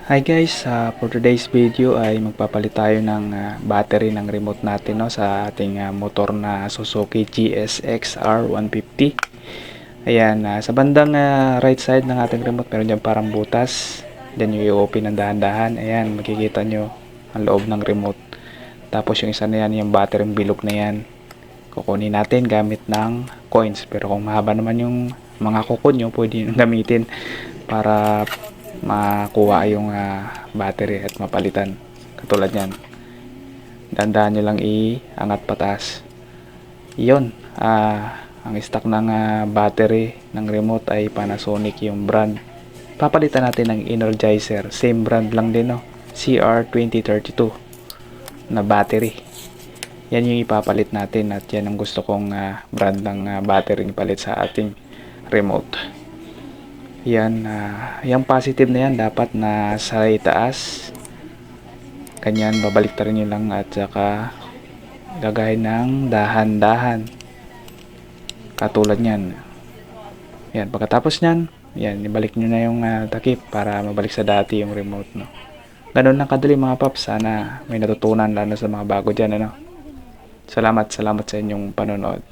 Hi guys, for today's video ay magpapalit tayo ng battery ng remote natin, no, sa ating motor na Suzuki GSX R150. Ayan, sa bandang right side ng ating remote meron dyan parang butas. Then yung i-open ng dahan-dahan. Ayan, makikita nyo ang loob ng remote. Tapos yung isa na yan, yung battery bilog na yan, kukunin natin gamit ng coins. Pero kung mahaba naman yung mga kukun nyo, pwede nyo gamitin para makuha yung battery at mapalitan. Katulad yan, dandaan nyo lang iangat patas. Yun, ang stock ng battery ng remote ay Panasonic yung brand. Papalitan natin ng Energizer, same brand lang din, no, CR2032 na battery. Yan yung ipapalit natin at yan ang gusto kong brand ng battery ipalit sa ating remote. Yan, yung positive na yan dapat na sa itaas. Ganyan, babalik ta rin nyo lang at saka gagahin ng dahan-dahan. Katulad nyan. Yan, pagkatapos nyan, yan, ibalik nyo na yung takip para mabalik sa dati yung remote, no. Ganun lang kadali mga paps. Sana may natutunan lalo sa mga bago dyan, ano. Salamat sa inyong panonood.